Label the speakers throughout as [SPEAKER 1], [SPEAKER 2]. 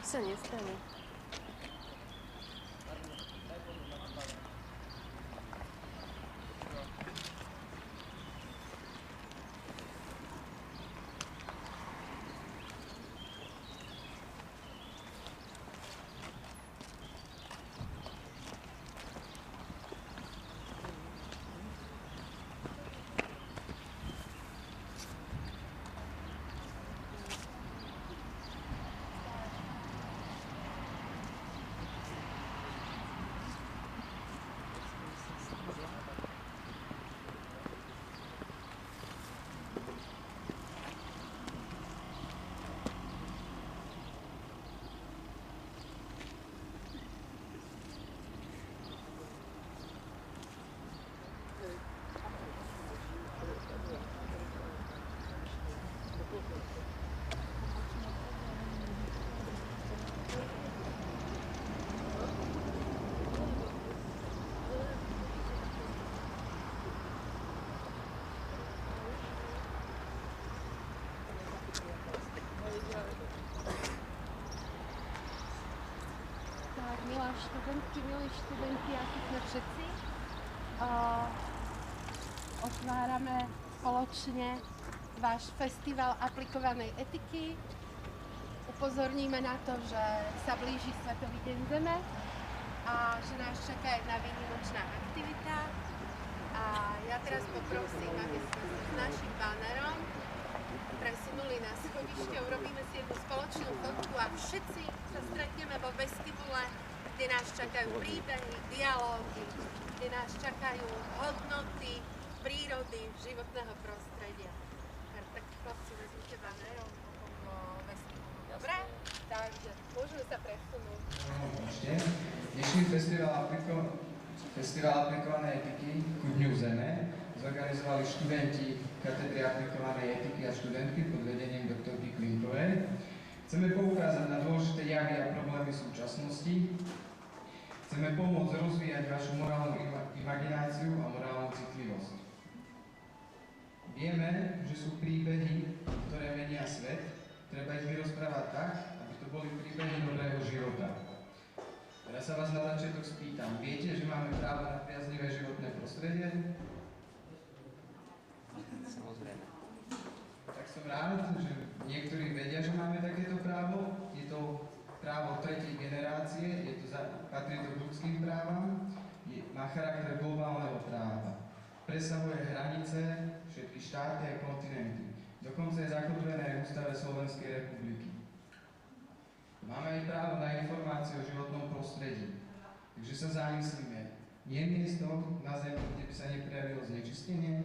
[SPEAKER 1] sa nestane.
[SPEAKER 2] Tak, milí študenti, ako sme všetci, otvárame spoločne váš festival aplikovanej etiky. Upozorníme na to, že sa blíži Svetový deň Zeme a že nás čaká jedna výnimočná aktivita. A ja teraz poprosím, aby sme sa s našim banerom presunuli na schodište, urobíme si jednu spoločnú fotku a všetci sa stretneme vo vestibule, kde nás čakajú príbehy, dialógy, kde nás čakajú hodnoty prírody, životného prostredia. Tak chlapci, vezmite banerom vo vestibule. Dobre? Takže môžeme sa presunúť.
[SPEAKER 3] Dnešný festival aplikovanej etiky ku Dňu Zeme zorganizovali študenti katedry aplikovanej etiky a študentky pod vedením doktorky Klinkovej. Chceme poukázať na dôležité javy a problémy súčasnosti. Chceme pomôcť rozvíjať vašu morálnu imagináciu a morálnu citlivosť. Vieme, že sú príbehy, ktoré menia svet. Treba ich vyrozprávať tak, aby to boli príbehy dobrého života. Teraz sa vás na začiatok spýtam. Viete, že máme právo na priaznivé životné prostredie?
[SPEAKER 4] Samozrejme.
[SPEAKER 3] Tak som rád, že niektorí vedia, že máme takéto právo. Je to právo tretej generácie, patrí to k ľudským právam, má charakter globálneho práva. Presahuje hranice, všetky štáty a kontinenty. Dokonca je zakotvené v Ústave Slovenskej republiky. Máme aj právo na informáciu o životnom prostredí. Takže sa zamyslíme. Je miesto na Zemi, kde by sa neprejavilo znečistenie?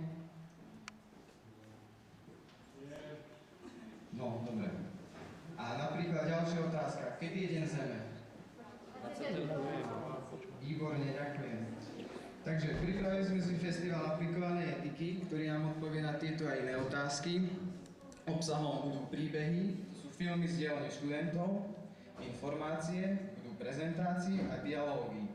[SPEAKER 3] No, dobre. A napríklad ďalšia otázka. Kedy je Deň Zeme? 22. Výborne, ďakujem. Takže pripravili sme si festival aplikovanej etiky, ktorý nám odpovie na tieto a iné otázky. Obsahom budú príbehy, sú filmy z dielne študentov, informácie, budú prezentácie a dialógy.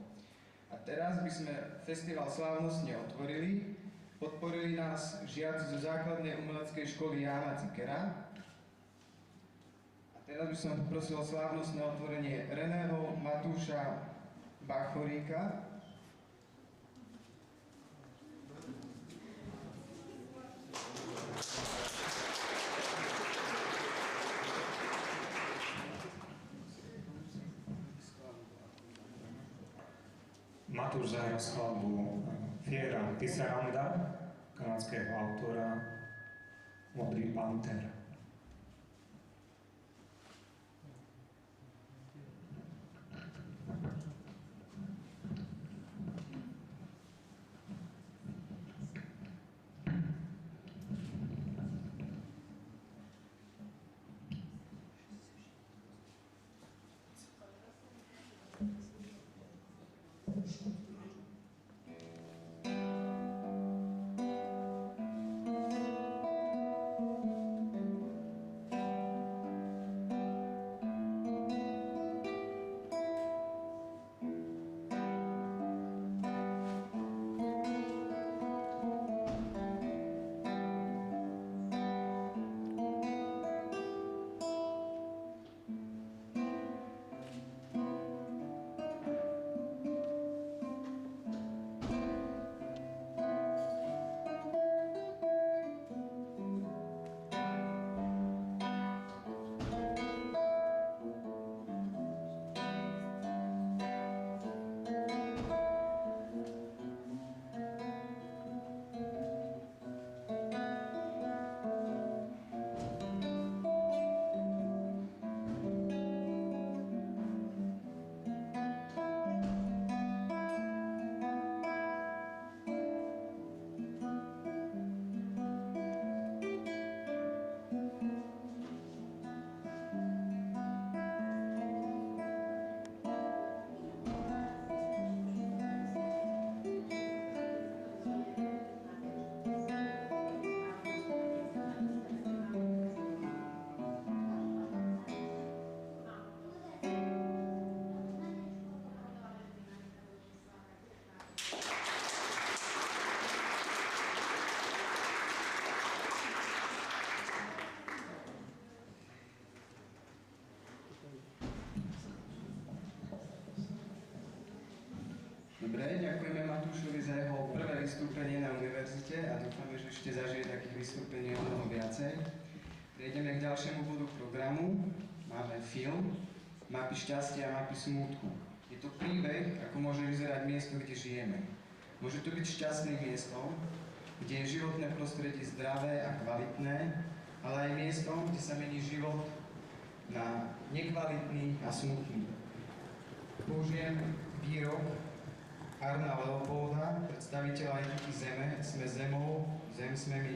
[SPEAKER 3] A teraz by sme festival slávnostne otvorili. Podporili nás žiaci zo základnej umeleckej školy Jána Cikera. A teraz by som poprosil o slávnostné otvorenie Reného Matúša Bachoríka.
[SPEAKER 5] Matúš zahral skladbu Fiera Tisseranda, kanadského autora Modrý panter.
[SPEAKER 3] Dobre, ďakujeme Matúšovi za jeho prvé vystúpenie na univerzite a dúfame, že ešte zažije takých vystúpení o mnoho viacej. Prejdeme k ďalšiemu bodu programu. Máme film Mapy šťastia a mapy smútku. Je to príbeh, ako môže vyzerať miesto, kde žijeme. Môže to byť šťastným miestom, kde je životné prostredie zdravé a kvalitné, ale aj miestom, kde sa mení život na nekvalitný a smutný. Použijem výrok Arna Leopolda, predstaviteľa etiky Zeme, sme zemou, zem sme my.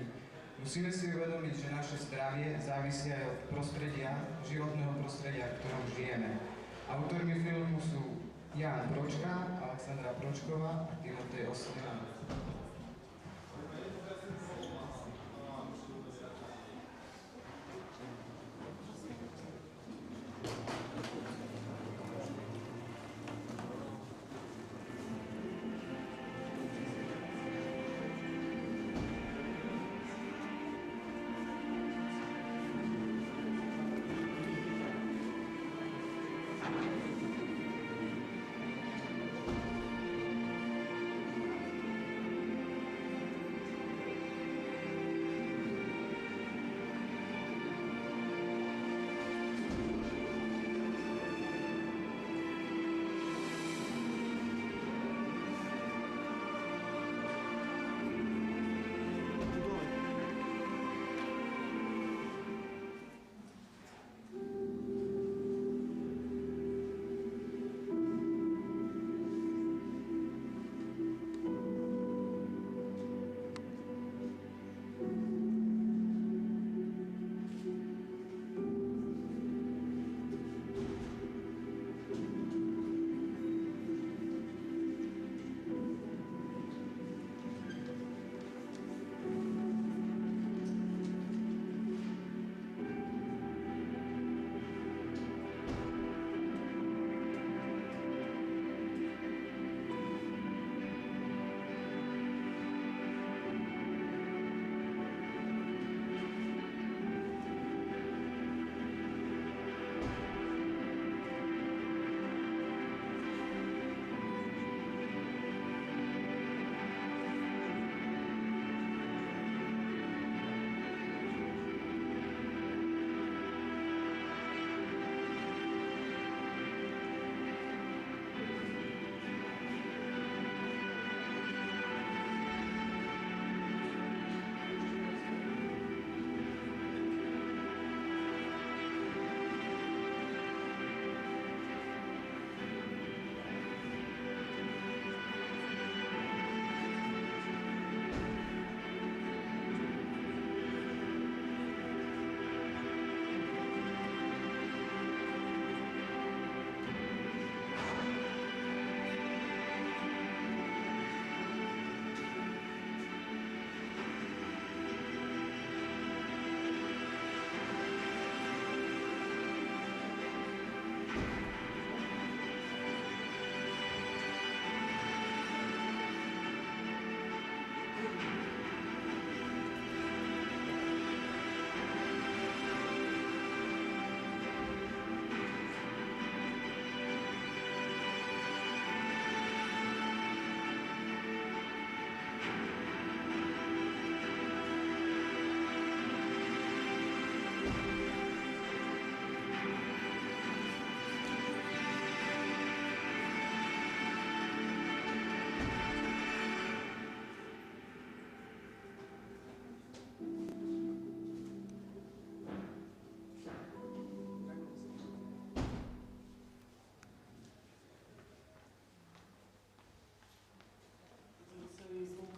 [SPEAKER 3] Musíme si uvedomiť, že naše zdravie závisí aj od prostredia, životného prostredia, v ktorom žijeme. Autormi filmu sú Ján Pročka, Alexandra Pročková a Timotej Ostrina.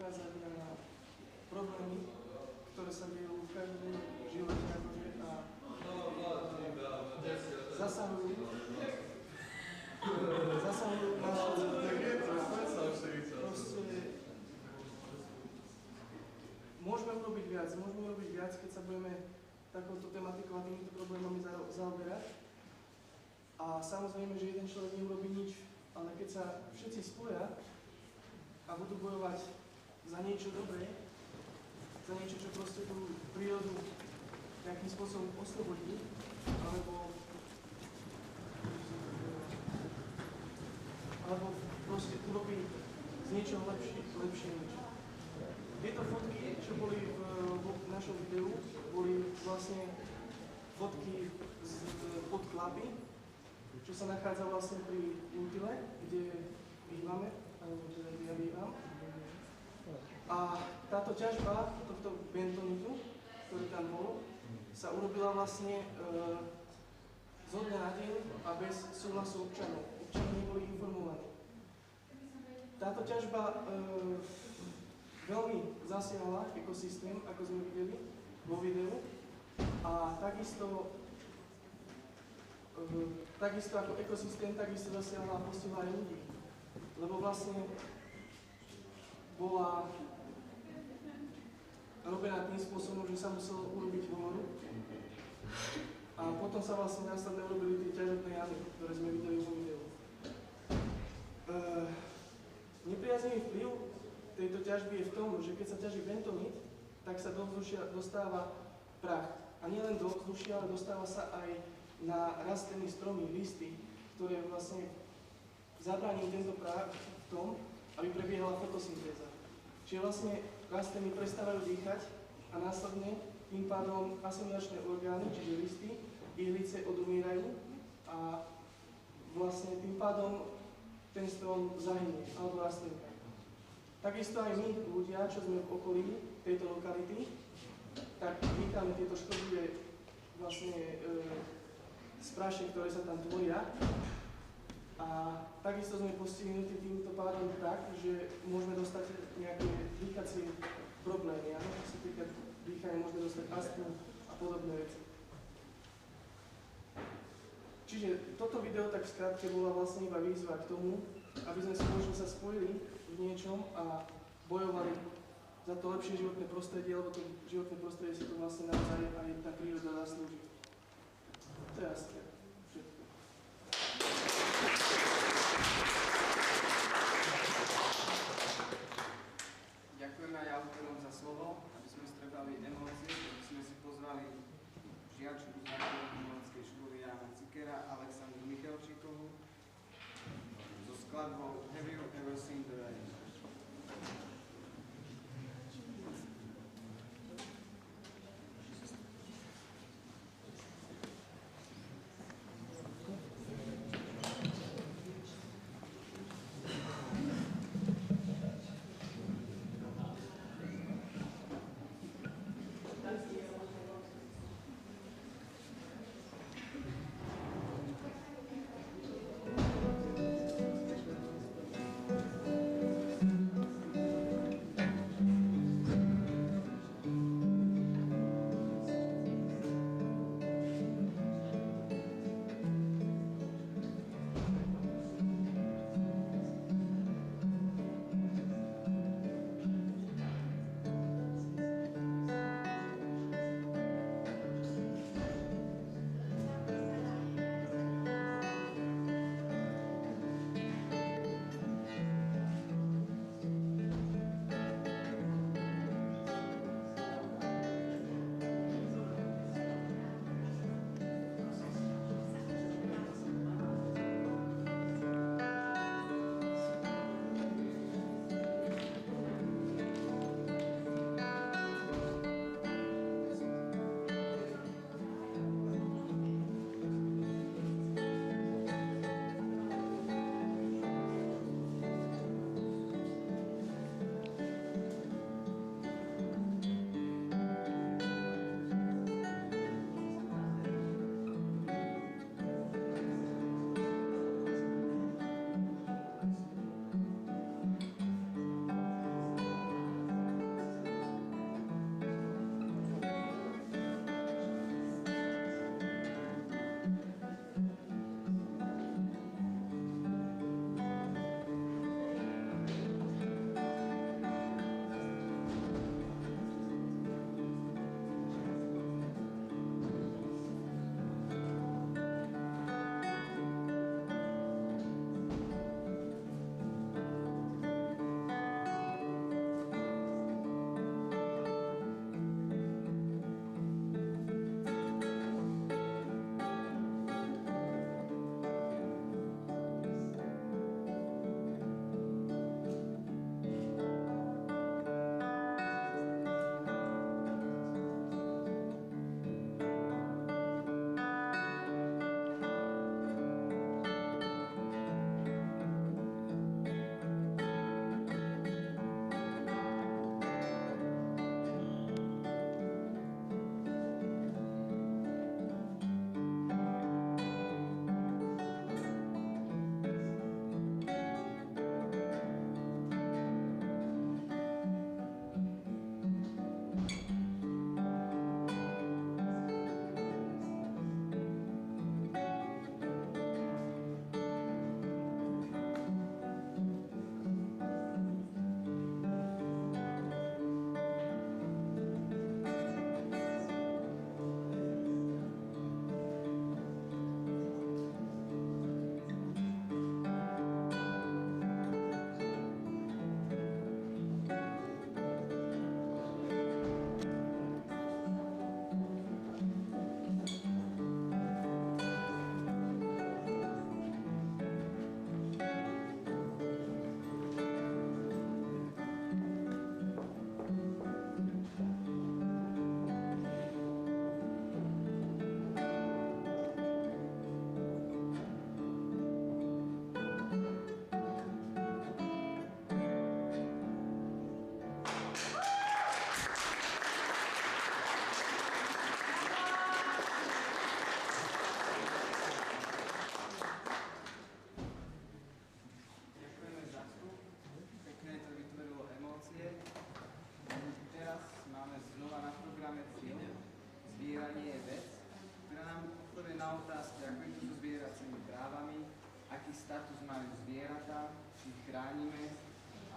[SPEAKER 1] ukázať na problémy, ktoré sa dejú v každom živote akože a zasahujú našu proste môžeme urobiť viac, keď sa budeme takouto tematikou a týmito problémami zaoberať. A samozrejme, že jeden človek neurobí nič, ale keď sa všetci spoja a budú bojovať za niečo dobré, za niečo, čo proste tú prírodu nejakým spôsobom oslobodí, alebo proste urobí niečoho lepšieho niečo. Tieto fotky, čo boli v našom videu, boli vlastne fotky pod klapy, čo sa nachádza vlastne pri Utile, kde bývame, alebo teda kde ja bývam. A táto ťažba tohto bentonitu, ktorý tam bol, sa urobila vlastne zo dňa na deň a bez súhlasu občanov. Občania neboli informovaní. Táto ťažba veľmi zasiahla ekosystém, ako sme videli vo videu, a takisto ako ekosystém, takisto zasiahla a postihla aj ľudí. Lebo vlastne bola robená tým spôsobom, že sa muselo urobiť hovoru. A potom sa vlastne následne urobili tie ťažobné jamy, ktoré sme videli vo videu. Nepriaznivý vplyv tejto ťažby je v tom, že keď sa ťaží bentonit, tak sa do vzdušia dostáva prach. A nielen do vzdušia, ale dostáva sa aj na rastliny, stromy, listy, ktoré vlastne zabránia tento prach v tom, aby prebiehala fotosyntéza. Čiže vlastne rastliny prestávajú dýchať a následne tým pádom asimilačné orgány, čiže listy, ihlice odumierajú a vlastne tým pádom ten strom zahynie, alebo rastlinka. Takisto aj my, ľudia, čo sme v okolí tejto lokality, tak dýchame tieto škodlivé vlastne sprášne, ktoré sa tam tvoria. A takisto sme postihnutí týmto pádom tak, že môžeme dostať nejaké dýchacie problémy. Čo sa týka dýchania, môžeme dostať astmu a podobné veci. Čiže toto video tak v skratke bola vlastne iba výzva k tomu, aby sme spoločne sa spojili v niečom a bojovali za to lepšie životné prostredie, lebo to životné prostredie si to vlastne naozaj aj tá príroda zaslúži. To je asi všetko.
[SPEAKER 3] Ďakujeme aj autorom za slovo, aby sme strebali emócie, aby sme si pozvali žiačku základnej umeleckej školy Jána Cikera, Alexandru Michalčíkovú so skladbou Have You Ever Seen the Rain?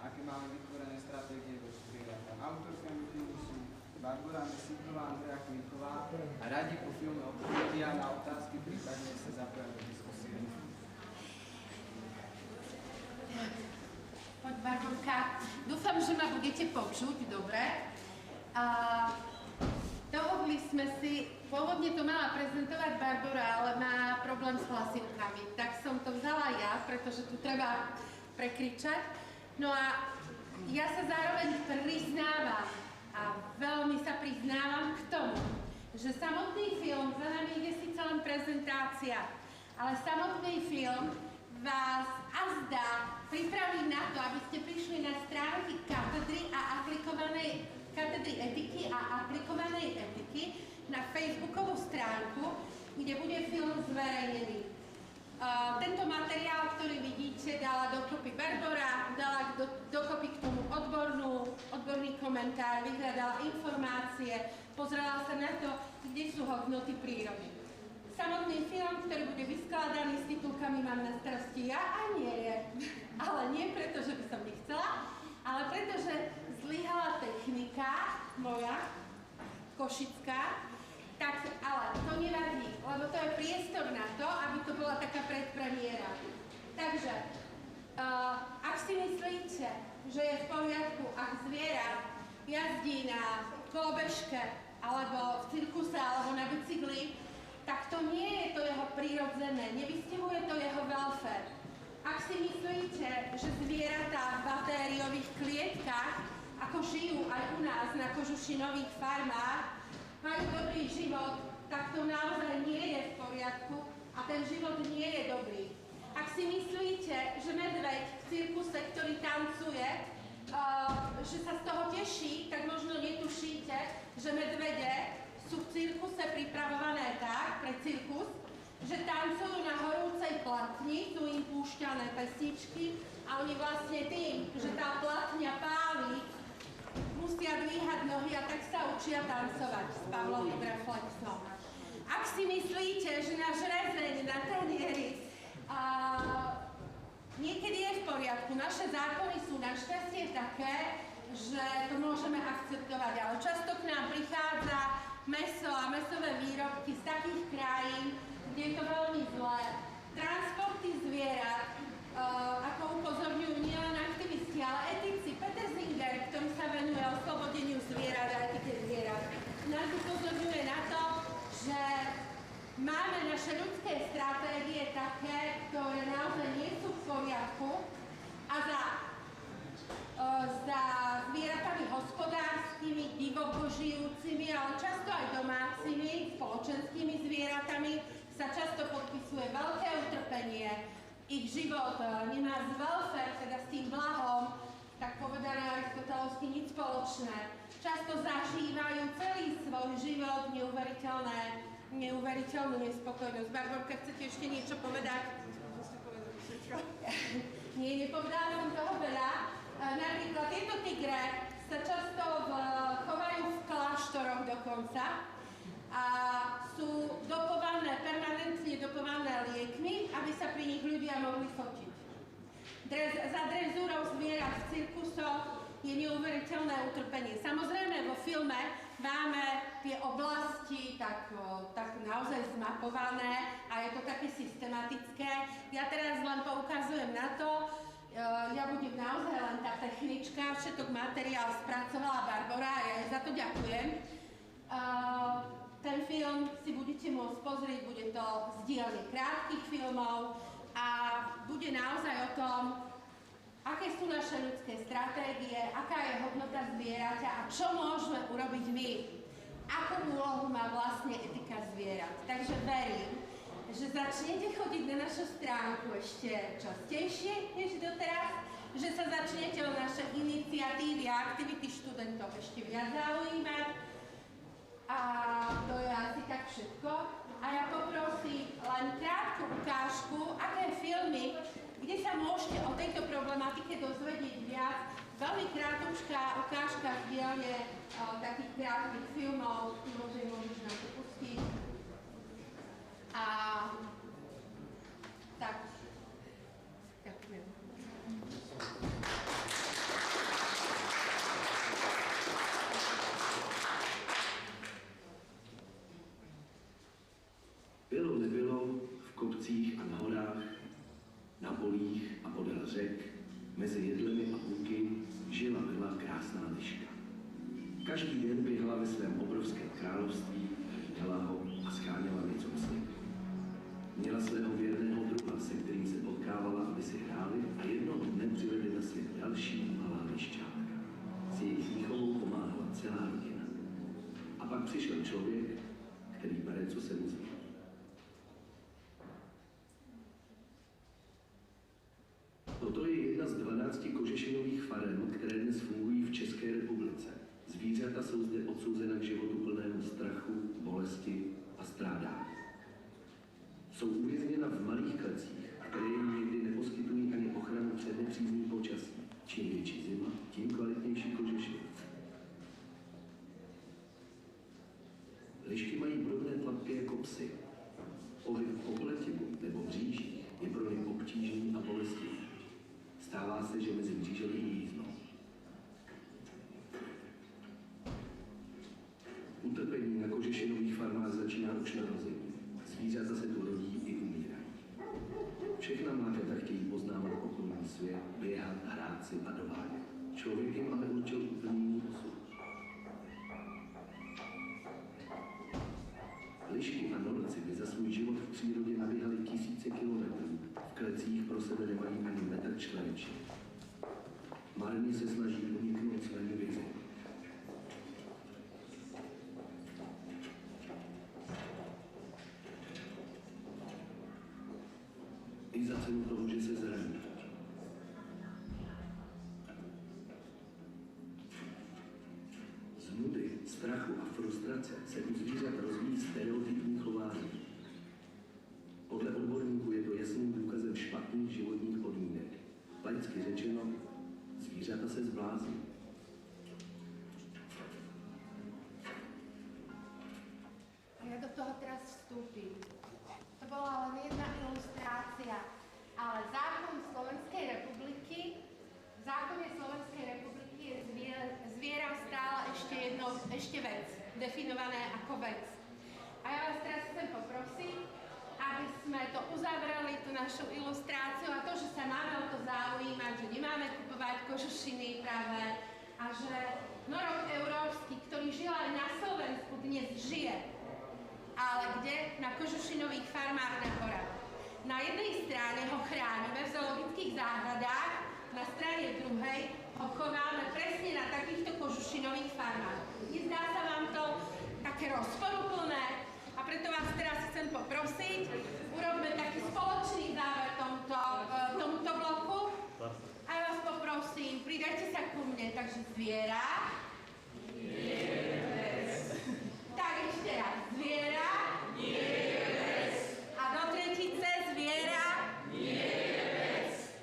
[SPEAKER 3] aké máme vytvorené stratégie voči zvieratám. Autorkami filmu sú Barbora Mesíková, Andrea Kvíková a radi po filme odpovedia na otázky, prípadne sa zapoja do diskusie.
[SPEAKER 2] Poď, Barborka. Dúfam, že ma budete počuť, dobre. Dohodli sme si, pôvodne to mala prezentovať Barbora, ale má problém s hlasivkami. Tak som to vzala ja, pretože tu treba prekričať. No a ja sa zároveň priznávam, a veľmi sa priznávam k tomu, že samotný film, za nami ide síce len prezentácia, ale samotný film vás azda pripraví na to, aby ste prišli na stránky katedry etiky a aplikovanej etiky na facebookovú stránku, kde bude film zverejnený. Tento materiál, ktorý vidíte, dala dokopy Barbora, dala dokopy k tomu odborný komentár, vyhľadala informácie, pozrela sa na to, kde sú hodnoty prírody. Samotný film, ktorý bude vyskladaný s titulkami, mám na starosti ja a nie je. Ale nie preto, že by som nechcela, ale preto, že zlyhala technika moja, košická, tak, ale to nevadí, lebo to je priestor na to, aby to bola taká predpremiéra. Takže, ak si myslíte, že je v poriadku, ak zviera jazdí na kolobežke, alebo v cirkuse, alebo na bicykli, tak to nie je to jeho prirodzené, nevystihuje to jeho welfare. Ak si myslíte, že zvieratá v batériových klietkách, ako žijú aj u nás na kožušinových farmách, majú dobrý život, tak to naozaj nie je v poriadku a ten život nie je dobrý. Ak si myslíte, že medveď v cirkuse, ktorý tancuje, že sa z toho teší, tak možno netušíte, že medvede sú v cirkuse pripravované tak, pre cirkus, že tancujú na horúcej platni, sú im púšťané pesničky a oni vlastne tým, že tá platňa páli, musia dvíhať nohy a tak sa učia tancovať s Pavlovým reflexom. Ak si myslíte, že náš rezeň na tanieri niekedy je v poriadku, naše zákony sú našťastie také, že to môžeme akceptovať, ale často k nám prichádza mäso a mäsové výrobky z takých krajín, kde je to veľmi zlé. Transporty zvierat, ako upozorňujú nielen aktivisti, ale etici. Peter Singer, ktorý sa venuje oslobodeniu zvierat a etike zvierat, nás upozorňuje na to, že máme naše ľudské stratégie také, ktoré naozaj nie sú v poriadku a za zvieratami hospodárskymi, divoko žijúcimi, ale často aj domácimi, spoločenskými zvieratami sa často podpisuje veľké utrpenie. Ich život nemá z welfare, teda s tým blahom, tak povedané aristotelovsky, nič spoločné. Často zažívajú celý svoj život neuveriteľnú nespokojnosť. Barborka, chcete ešte niečo povedať? Nie, nepovedala som toho veľa. Napríklad tieto tigre sa často chovajú v kláštoroch dokonca a sú permanentne dopované liekmi, aby sa pri nich ľudia mohli fotiť. Za drezúrou zvierat v cirkusoch je neuveriteľné utrpenie. Samozrejme, vo filme máme tie oblasti tak naozaj zmapované a je to také systematické. Ja teraz len poukazujem na to, ja budem naozaj len tá technička, všetok materiál spracovala Barbora a ja jej za to ďakujem. Ten film si budete môcť pozrieť, bude to z dielne krátkych filmov a bude naozaj o tom, aké sú naše ľudské stratégie, aká je hodnota zvieraťa a čo môžeme urobiť my. Akú úlohu má vlastne etika zvierat. Takže verím, že začnete chodiť na našu stránku ešte častejšie než doteraz, že sa začnete o naše iniciatívy a aktivity študentov ešte viac zaujímať. A to je asi tak všetko. A ja poprosím len krátku ukážku, aké filmy, kde sa môžete o tejto problematike dozvedieť viac. Veľmi krátučká ukážka v dielne takých krátkych filmov, môžeš nám to pustiť. A tak, ďakujem.
[SPEAKER 4] Každý den běhala ve svém obrovském království, hlídala ho a scháněla něco k sněhu. Měla svého věrného druha, se kterým se potkávala, aby si hráli a jednoho dne přivedli na svět další malá lišťátka. S jejich výchovou pomáhala celá rodina. A pak přišel člověk, který bere, co se mu zví. Toto je jedna z 12 kožešinových farem, které dnes fungují v České republice. Zvířata jsou zde odsouzena k životu plnému strachu, bolesti a strádání. Jsou uvězněna v malých klecích, které jim někdy neposkytují ani ochranu před nepřízní počasí. Čím větší zima, tím kvalitnější kožešin. Lišky mají brodné tlapky jako psy. Pohyb po pletivu nebo mřížích je pro ně obtížný a bolestivý. Stává se, že mezi mřížemi uvíznou. Utrpení na kožešinových farmách začíná už narození. Zvířata se tu rodí i umírají. Všechna mláďata chtějí poznávat okolní svět, běhat, hrát si a dovádět. Člověk jim ale určil úplně jiný osud. Lišky a norci by za svůj život v přírodě naběhali tisíce kilometrů. V klecích pro sebe nemají ani metr čtvereční. Marně se snaží uniknout svému vězení. I za cenu toho, že se zraní. Z nudy, strachu a frustrace se u zvířat rozvíjí stereotypní chování. Podle odborníků je to jasným důkazem špatných životních podmínek. Laicky řečeno, zvířata se zblázní.
[SPEAKER 2] Ja do toho teraz vstúpim. To bola len jedna ilustrácia, ale zákon Slovenskej republiky, v zákone Slovenskej republiky je zviera stále ešte vec, definované ako vec. A ja vás teraz chcem poprosiť, aby sme to uzavreli, tú našu ilustráciu a to, že sa máme o to zaujímať, že nemáme kupovať kožušiny práve a že norok európsky, ktorý žil aj na Slovensku, dnes žije. Ale kde? Na kožušinových farmách na horách. Na jednej strane ho chránime v zoologických záhradách, na strane druhej ho chováme presne na takýchto kožušinových farmách. Nezdá sa vám to také rozporuplné? A preto vás teraz chcem poprosiť, urobme taký spoločný záver tomuto bloku. A ja vás poprosím, pridajte sa ku mne, takže zviera. Tak ešte raz, zviera. A do tretice, zviera.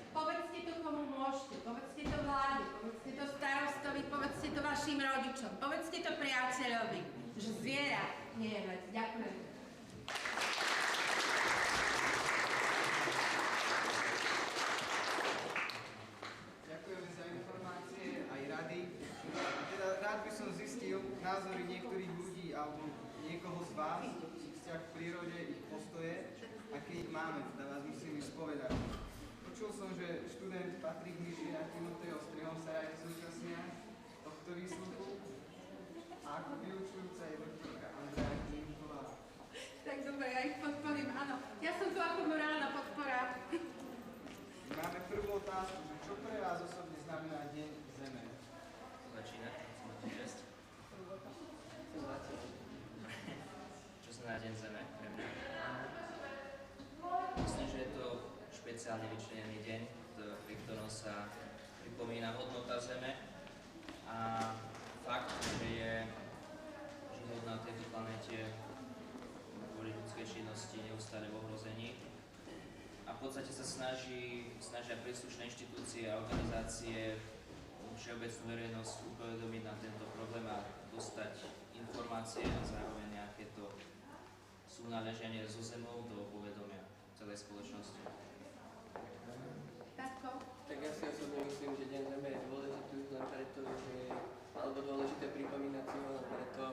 [SPEAKER 2] Povedzte to komu môžete, povedzte to vláde, povedzte to starostovi, povedzte to vašim rodičom, povedzte to priateľovi, že zviera nie je vec. Ďakujem.
[SPEAKER 3] Ďakujeme za informácie aj rady. Teda rád by som zistil názory niektorých ľudí alebo niekoho z vás, ich vzťah k prírode, ich postoje, aké ich máme, teda vás musím vyspovedať. Počul som, že študent Patrik Miši a Timotej Ostrihom sa aj zúčastnia tohto výsluchu a ako vyučujúca je doktorka Andrea Klimková.
[SPEAKER 2] Tak dobre, ja ich podporím, áno. Ja som tu ako morálna podpora.
[SPEAKER 3] Máme prvú otázku, že čo pre vás osobne znamená Deň Zeme?
[SPEAKER 6] Začína, som na to čest. Čo znamená Deň Zeme pre mňa? Myslím, že je to špeciálne vyčlenený deň, pri ktorom sa pripomína hodnota Zeme a fakt, že je život na tejto planete kvôli ľudskej činnosti neustále v ohrození. A v podstate sa snažia príslušné inštitúcie a organizácie všeobecnú verejnosť upovedomiť na tento problém a dostať informácie a zároveň nejaké to súnáleženie so zemou do povedomia celej spoločnosti.
[SPEAKER 2] Tatko?
[SPEAKER 7] Tak ja si osobne myslím, že Deň Zeme je dôležitý len preto, že alebo dôležité pripomínať si ho len preto,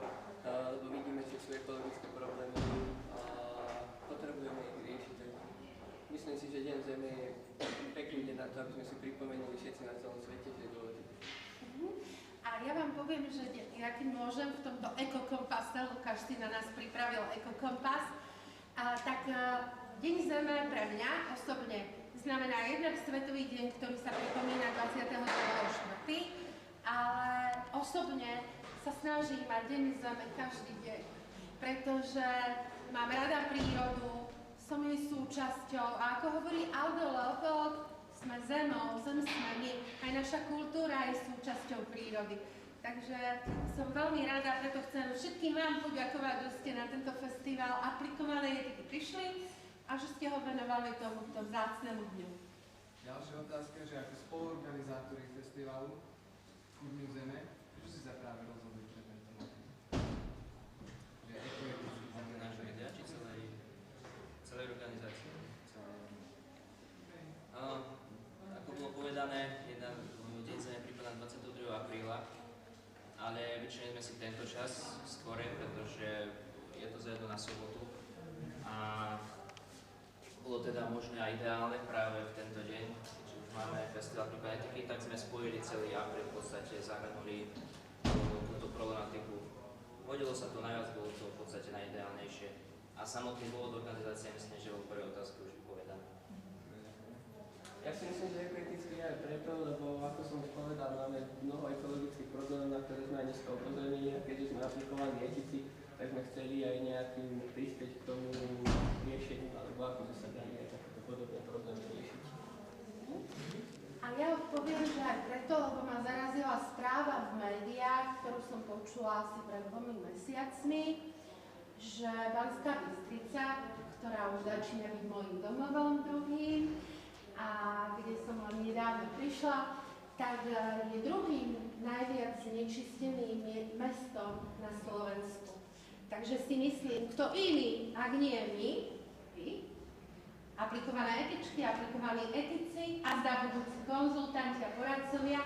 [SPEAKER 7] lebo vidíme, že sú ekologické problémy a potrebujeme ich riešiť. Myslím si, že Deň Zeme je pekný deň na to, aby sme si pripomenuli všetci na celom svete, že je dôležitý.
[SPEAKER 2] A ja vám poviem poviem, že ja keď môžem v tomto ekokompase, Lukáš si na nás pripravil ekokompas, tak Deň Zeme pre mňa osobne znamená jednak Svetový deň, ktorý sa pripomína 22.4., ale osobne sa snažím mať Deň Zeme každý deň, pretože mám rada prírodu, som jej súčasťou a ako hovorí Aldo Leopold, sme zemou, zem sme my, aj naša kultúra je súčasťou prírody. Takže som veľmi rada, preto chcem všetkým vám poďakovať, že ste na tento festival aplikovanej etiky prišli a že ste ho venovali tomuto vzácnemu dňu.
[SPEAKER 8] Ďalšia otázka, že ako spoluorganizátori festivalu Dňu Zeme, čo si sa práve rozhodli pre tento motív? Že ekoetický
[SPEAKER 6] Máme nášho idea, či celej organizácie? Ako bolo povedané, Deň Zeme prípada 22. apríla, ale vyčlenili sme si tento čas skôr, pretože je to zajdu na sobotu a bolo teda možné a ideálne práve v tento deň, keďže už máme festival prípad etiky, tak sme spojili celý apríl, v podstate zahrnuli túto problematiku. Hodilo sa to najviac, bolo to v podstate najideálnejšie. A samotný dôvod organizácie, myslím, že bol prvej otázky už vypovedaný.
[SPEAKER 7] Ja si myslím, že ekoeticky aj preto, lebo ako som už povedal, máme mnoho ekologických problémov, na ktoré sme aj dneska upozornili a keďže sme aplikovali etici, tak sme chceli aj nejakým prispieť k tomu riešeniu, alebo ako by sa dali aj takéto podobné problémy riešiť.
[SPEAKER 2] A ja odpoviem, že aj preto, lebo ma zarazila správa v médiách, ktorú som počula asi pred 2 mesiacmi, že Banská Bystrica, ktorá už začína byť môjim domovom druhým, a kde som len nedávno prišla, tak je druhým najviac znečisteným mestom na Slovensku. Takže si myslím, kto iný, ak nie my, aplikované etičky, aplikovaní etici a zda budúci konzultanti a poradcovia,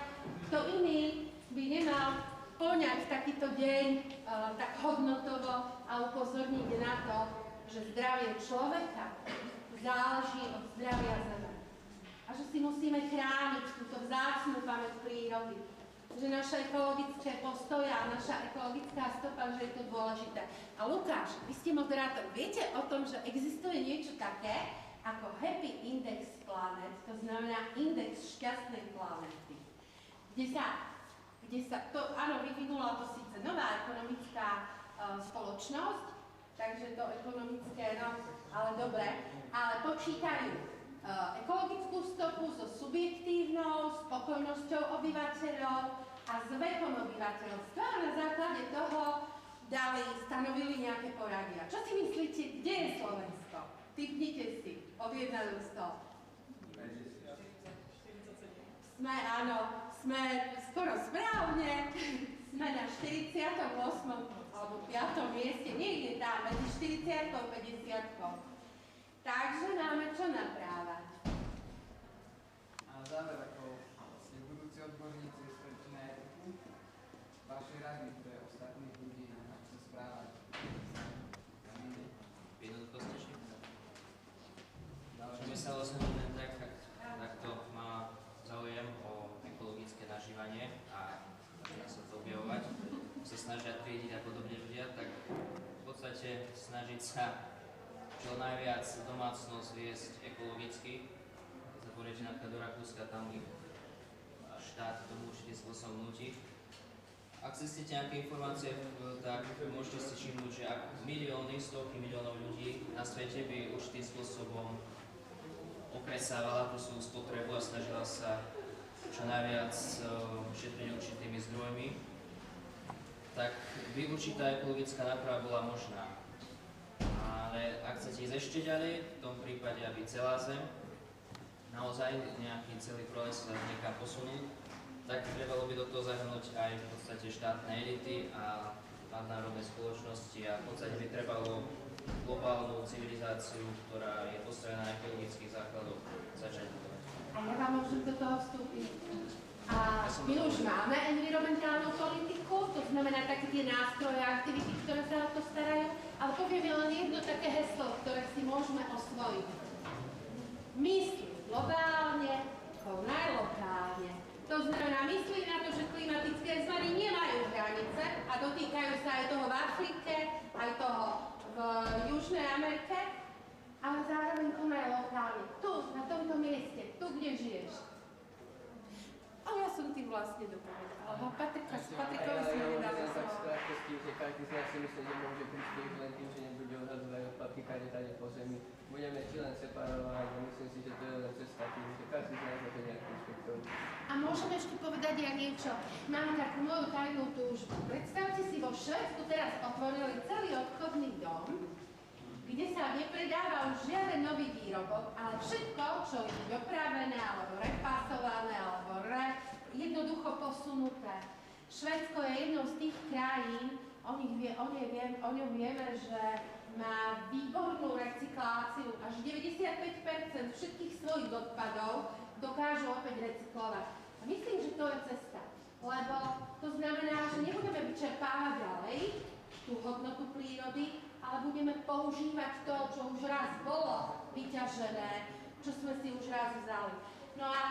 [SPEAKER 2] kto iný by nemal poňať takýto deň tak hodnotovo a upozorniť na to, že zdravie človeka záleží od zdravia zeme. A že si musíme chrániť túto vzácnu pamäť prírody. Že naše ekologické postoje a naša ekologická stopa, že je to dôležité. A Lukáš, vy ste moderátor, viete o tom, že existuje niečo také ako Happy Index Planet, to znamená index šťastnej planety, kde sa to, áno, vyvinula to síce nová ekonomická spoločnosť, takže to ekonomické, no, ale dobre, ale počítajú ekologickú stopu so subjektívnou spokojnosťou obyvateľov a s vekom obyvateľstva a na základe toho stanovili nejaké poradia. Čo si myslíte, kde je Slovensko? Typnite si od 1 do 100. Sme skoro správne, sme na 48. alebo 5. mieste, niekde tam, medzi 40 a 50. Takže máme čo naprávať.
[SPEAKER 8] A na záver, ako ste budúci odborníci z Prečnej etiky, vaše rady pre ostatných ľudí, ako sa správať?
[SPEAKER 6] Jednoduchosti. Čo myslel som len tak to má záujem o ekologické nažívanie a začína sa to objavovať. Sa snažia triediť a podobne ľudia, tak v podstate snažiť sa čo najviac domácnosť viesť ekologicky. Keď sa poriete napríklad do Rakúska, tam ich štát tomu určite spôsobom nutí. Ak zistíte nejaké informácie, tak môžete si všimnúť, že ak stovky miliónov ľudí na svete by určitým spôsobom okresávala tú svoju spotrebu a snažila sa čo najviac šetriť určitými zdrojmi, tak by určitá ekologická náprava bola možná. Ale ak chcete ísť ešte ďalej, v tom prípade, aby celá Zem naozaj nejaký celý proces sa niekam posunul, tak trebalo by do toho zahrnúť aj v podstate štátne elity a nadnárodné spoločnosti a v podstate by trebalo globálnu civilizáciu, ktorá je postavená na ekologických základoch, začať budovať.
[SPEAKER 2] A ja vám môžem do toho vstúpiť. A my už máme environmentálnu politiku, to znamená také tie nástroje a aktivity, ktoré sa o to starajú, ale poviem len jedno také heslo, ktoré si môžeme osvojiť. Myslí globálne, konaj lokálne. To znamená, myslí na to, že klimatické zmeny nemajú hranice. dotýkajú sa aj toho v Afrike, aj toho v Južnej Amerike, ale zároveň konajú lokálne, tu, na tomto mieste, tu, kde žiješ. Ale ja som tým vlastne dopovedala, lebo Patrikovi sme nedali
[SPEAKER 7] tak
[SPEAKER 2] slovo.
[SPEAKER 7] krátkosti, že každý z nás si myslí, že môže prispieť len tým, že nebude odhadzovať odpadky kade po zemi. Budeme či len separovať, a myslím si, že to je len cesta tým, že každý z nás na to nejakým inšpektorom.
[SPEAKER 2] A môžem ešte povedať ja niečo. Mám takú moju tajnú túžbu. Predstavte si, vo Švédsku teraz otvorili celý obchodný dom, kde sa nepredáva už žiaden nový výrobok, ale všetko, čo je dopravené, alebo repasované, alebo jednoducho posunuté. Švédsko je jednou z tých krajín, o ňom vieme, že má výbornú recykláciu, až 95% všetkých svojich odpadov dokážu opäť recyklovať. A myslím, že to je cesta, lebo to znamená, že nebudeme vyčerpávať ďalej tú hodnotu prírody, ale budeme používať to, čo už raz bolo vyťažené, čo sme si už raz vzali. No a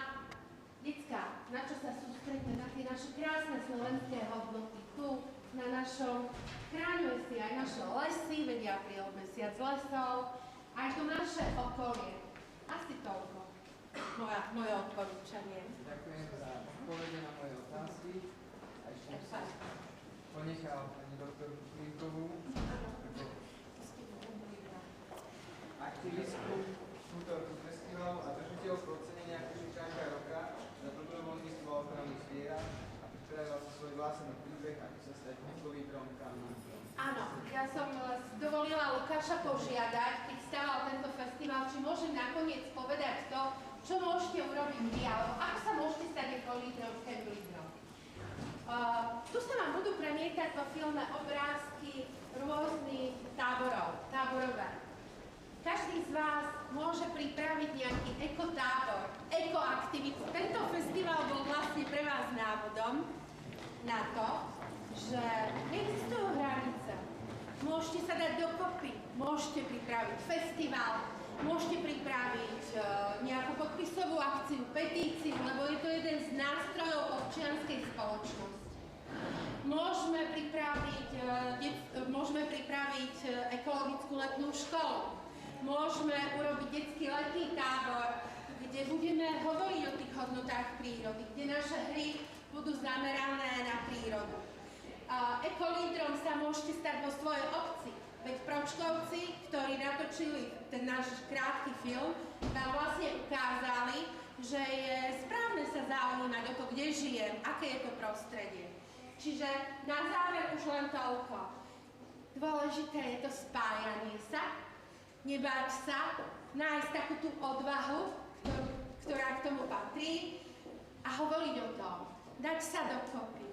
[SPEAKER 2] decká, na čo sa sústredíme? Na tie naše krásne slovenské hodnoty. Tu na našom, chráňuje si aj naše lesy, vedia apríl mesiac lesov, aj to naše okolie. Asi toľko. Moje odporúčanie.
[SPEAKER 8] Ďakujem za odpovede na moje otázky. A ešte som ponechal pani doktorku Klinkovú, aktivistku, autorku festivalu a držiteľku ocenenia Košičanka roka za dobrovoľníctvo a ochranu zvierat a pripravila si svoj vlastný príbeh, ako sa stať ekolídrom kamínom.
[SPEAKER 2] Áno, ja som dovolila Lukáša požiadať, keď stával tento festival, či môžem nakoniec povedať to, čo môžete urobiť vy, alebo ako sa môžete stať ekolídrom, chemlídrom. Tu sa vám budú premietať vo filme obrázky rôznych táborové. Každý z vás môže pripraviť nejaký ekotábor, ekoaktivitu. Tento festival bol vlastne pre vás návodom na to, že neexistujú hranice. Môžete sa dať dokopy, môžete pripraviť festival, môžete pripraviť nejakú podpisovú akciu, petíciu, lebo je to jeden z nástrojov občianskej spoločnosti. Môžeme pripraviť ekologickú letnú školu. Môžeme urobiť detský letný tábor, kde budeme hovoriť o tých hodnotách prírody, kde naše hry budú zamerané na prírodu. Ekolídrom sa môžete stať vo svojej obci. Veď Pročkovci, ktorí natočili ten náš krátky film, vám vlastne ukázali, že je správne sa zaujímať o to, kde žijem, aké je to prostredie. Čiže na záver už len toľko. Dôležité je to spájanie sa, nebáť sa, nájsť takú tú odvahu, ktorá k tomu patrí a hovoriť o tom, dať sa dokopy.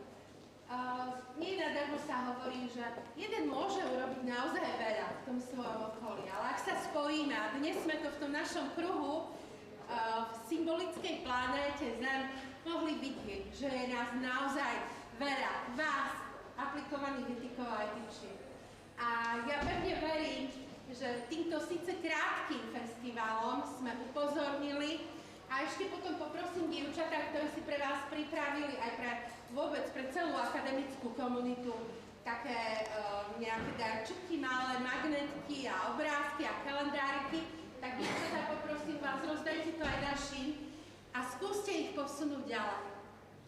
[SPEAKER 2] Nie nadarmo sa hovorí, že jeden môže urobiť naozaj veľa v tom svojom okolí, ale ak sa spojíme, a dnes sme to v tom našom kruhu v symbolickej planéte Zem mohli vidieť, že je nás naozaj veľa, vás, aplikovaných etikov a etičiek. A ja pevne verím, že týmto síce krátkým festivalom sme upozornili a ešte potom poprosím dievčatá, ktoré si pre vás pripravili aj vôbec pre celú akademickú komunitu také nejaké darčeky, malé magnetky a obrázky a kalendáriky, tak dievčatá, poprosím vás, rozdajte to aj našim a skúste ich posunúť ďalej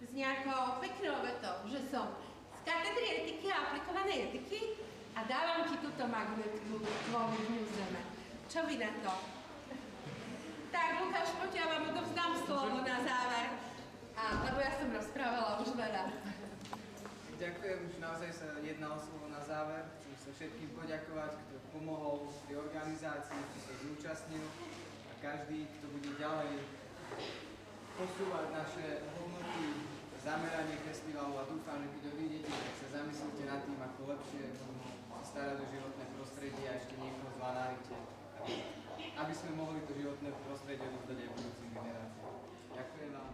[SPEAKER 2] s nejakou peknou vetou, že som z katedry etiky a aplikovanej etiky a dávam ti túto magnetku vo Dňu Zeme. Čo vy na to? Tak, Lukáš, poď, ja vám odovzdám slovo na záver, lebo ja som rozprávala už veľa.
[SPEAKER 8] Ďakujem, už naozaj sa jedná o slovo na záver. Chcem sa všetkým poďakovať, kto pomohol pri organizácii, kto sa zúčastnil a každý, kto bude ďalej posúvať naše hodnoty, zameranie festivalu a dúfam, že keď odídete, tak sa zamyslíte nad tým, ako lepšie sa starať o životné prostredie a ešte niekoho zvanárite, aby sme mohli to životné prostredie oddať aj budúcim generáciám. Ďakujem vám.